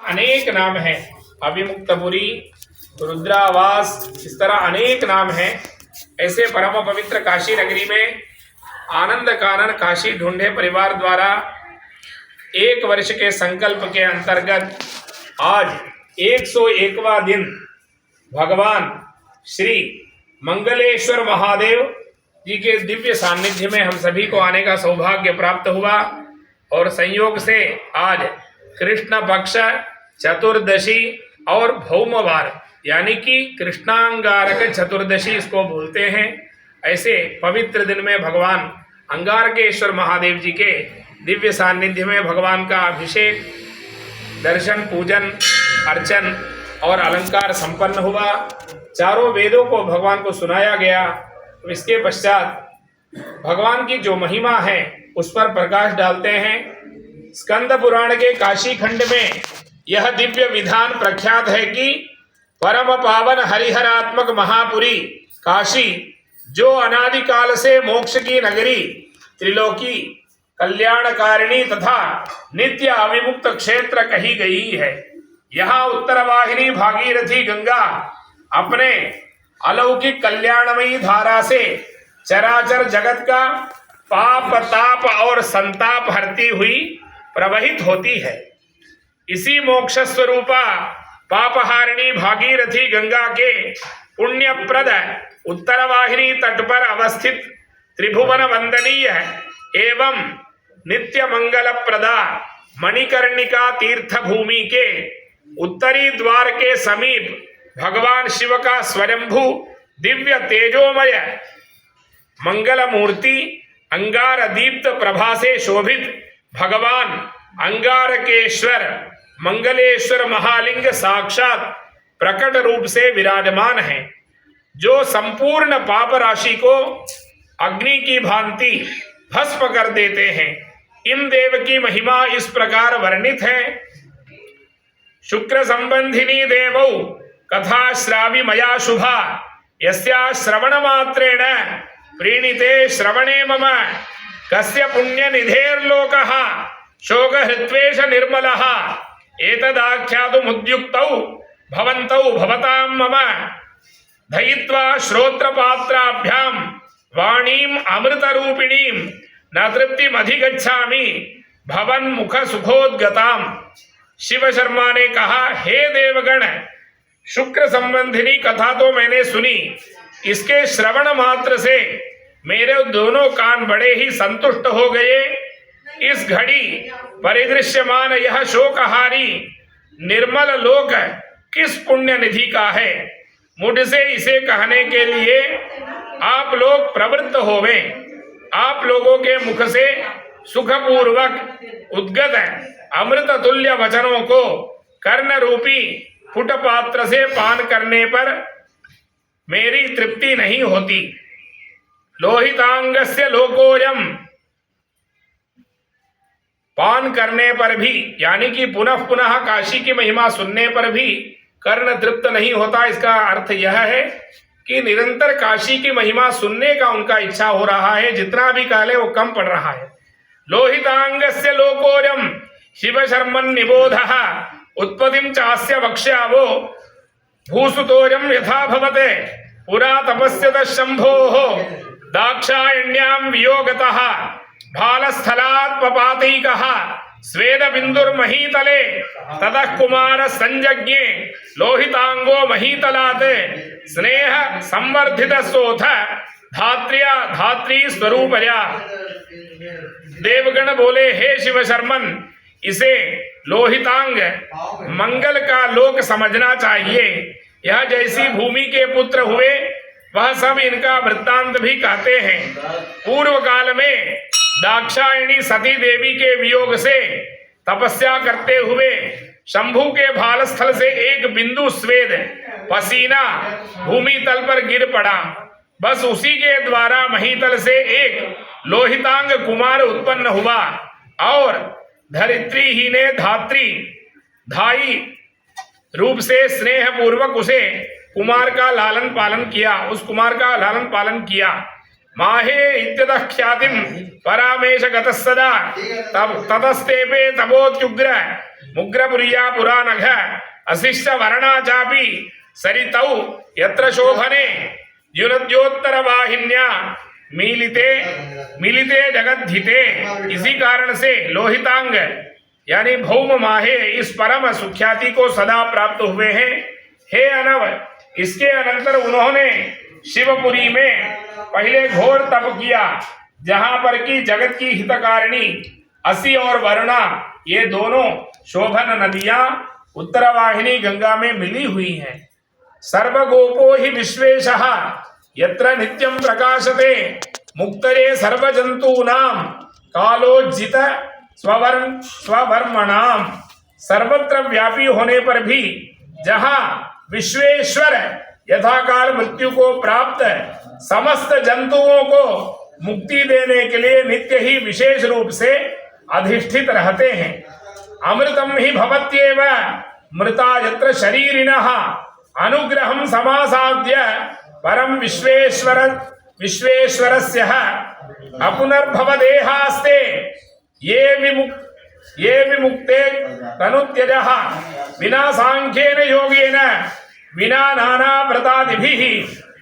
अनेक नाम हैं। अभिमुक्तपुरी, रुद्रावास, इस तरह अनेक नाम हैं। ऐसे परम पवित्र काशी नगरी में आनंद कानन काशी ढूंढे परिवार द्वारा 1 वर्ष के संकल्प के अंतर्गत आज 101वां दिन भगवान श्री मंगलेश्वर महादेव जी के दिव्य सानिध्य में हम सभी को आने का सौभाग्य प्राप्त हुआ। और संयोग से आज कृष्ण पक्ष चतुर्दशी और भौमवार यानी कि कृष्णांगारक चतुर्दशी इसको बोलते हैं। ऐसे पवित्र दिन में भगवान अंगारकेश्वर महादेव जी के दिव्य सानिध्य में भगवान का अभिषेक, दर्शन, पूजन, अर्चन और अलंकार संपन्न हुआ। चारों वेदों को भगवान को सुनाया गया। तो इसके पश्चात भगवान की जो महिमा है उस पर प्रकाश डालते हैं। स्कंद पुराण के काशी खंड में यह दिव्य विधान प्रख्यात है कि परम पावन हरिहरात्मक महापुरी काशी, जो अनादिकाल से मोक्ष की नगरी, त्रिलोकी, कल्याणकारिणी तथा नित्य अविमुक्त क्षेत्र कही गई है। यहाँ उत्तरवाहिनी भागीरथी गंगा अपने अलौकिक कल्याणमयी धारा से चराचर जगत का पाप, ताप और संताप हरती हुई प्रवहित होती है। इसी मोक्ष स्वरूपा पापहारिणी भागीरथी गंगा के पुण्यप्रद उत्तरवाहिनी तट पर अवस्थित त्रिभुवन वंदनीय एवं नित्य मंगल प्रदा मणिकर्णिका तीर्थ भूमि के उत्तरी द्वार के समीप भगवान शिव का स्वयंभू दिव्य तेजोमय मंगल मूर्ति अंगार दीप्त प्रभा से शोभित भगवान अंगारकेश्वर मंगलेश्वर महालिंग साक्षात प्रकट रूप से विराजमान है, जो संपूर्ण पाप राशि को अग्नि की भांति भस्म कर देते हैं। इन देव की महिमा इस प्रकार वर्णित है। शुक्र संबंधिनी देवौ कथा श्रावी मया शुभा, यस्या श्रवण मात्रेण प्रीणिते श्रवणे मम, कस्य पुण्य निधेर्लोकः शोक हृत्वेष निर्मलः, एतदाख्यातुमुद्युक्तौ भवन्तौ भवतां मम, धयित्वा श्रोत्रपात्राभ्यां वाणीम् अमृतरूपिणीं न तृप्तिमधिगच्छामि भवन मुख सुखोद्गताम्। शिव शर्मा ने कहा, हे देवगण, शुक्र संबंधिनी कथा तो मैंने सुनी, इसके श्रवण मात्र से मेरे दोनों कान बड़े ही संतुष्ट हो गए। इस घड़ी परिदृश्यमान यह शोकहारी निर्मल लोक किस पुण्य निधि का है, मुझसे इसे कहने के लिए आप लोग प्रवृत्त होवें। आप लोगों के मुख से सुखपूर्वक उद्गत अमृत तुल्य वचनों को कर्ण रूपी फुट पात्र से पान करने पर मेरी तृप्ति नहीं होती। लोहितांगस्य लोकोयम, पान करने पर भी यानी कि पुनः पुनः काशी की महिमा सुनने पर भी कर्ण तृप्त नहीं होता। इसका अर्थ यह है कि निरंतर काशी की महिमा सुनने का उनका इच्छा हो रहा है, जितना भी कहले वो कम पड़ रहा है। लोहितांगस्य लोकोयम शिव शर्मन् निबोधः उत्पत्तिं चास्य वक्ष्यावो भूसुतोयम यथा भवते पुरा तपस्यत शंभोः दाक्षायण्यां वियोगतः भालस्थलात् पपातैकः स्वेद बिंदुर्महीतले ततः कुमार संजज्ञे लोहितांगो महीतलात् स्नेह संवर्धित सोथ धात्र्या धात्री स्वरूपया। देवगण बोले, हे शिव शर्मन, इसे लोहितांग मंगल का लोक समझना चाहिए। यह जैसी भूमि के पुत्र हुए वह सब इनका वृत्तांत भी कहते हैं। पूर्व काल में दाक्षायणी सती देवी के वियोग से तपस्या करते हुए शंभु के भाल स्थल से एक बिंदु स्वेद पसीना भूमि तल पर गिर पड़ा। बस उसी के द्वारा महीतल से एक लोहितांग कुमार उत्पन्न हुआ और धरित्री ही ने धात्री धाई रूप से स्नेह पूर्वक उसे कुमार का लालन पालन किया, उस कुमार का लालन पालन किया। माहे इत्यतः ख्यातिं परामेश गतः सदा ततस्तेपे तपोत्युग्र मुग्रपुर्या पुरानघ अशिष्ट वर्णा चापि सरितौ यत्र शोभने द्युनद्योत्तर वाहिन्या मिलिते मिलिते जगद्धिते। इसी कारण से लोहितांग यानी भौम माहे इस परम सुख्याति को सदा प्राप्त हुए हैं। हे अनव, इसके अनंतर उन्होंने शिवपुरी में पहले घोर तप किया, जहां पर की जगत की हितकारिणी असी और वरुणा ये दोनों शोभन नदियां उत्तरवाहिनी गंगा में मिली हुई हैं। सर्वगोपो हि विश्वेशः यत्र नित्यं प्रकाशते मुक्तरे सर्वजंतूनां कालोज्जित स्ववर्मणाम। सर्वत्र व्यापी होने पर भी जहां विश्वेश्वर यथाकाल मृत्यु को प्राप्त समस्त जंतुओं को मुक्ति देने के लिए नित्य ही विशेष रूप से अधिष्ठित रहते हैं। अमृतम ही भवत्येव मृता यत्र शरीरिणः अनुग्रहं समासाद्य परम विश्वेश्वरस्य अपुनर्भवदेहास्ते ये विमुक्ते तनुत्यजः विना सांख्येन योगेन विना नाना व्रतादिभिः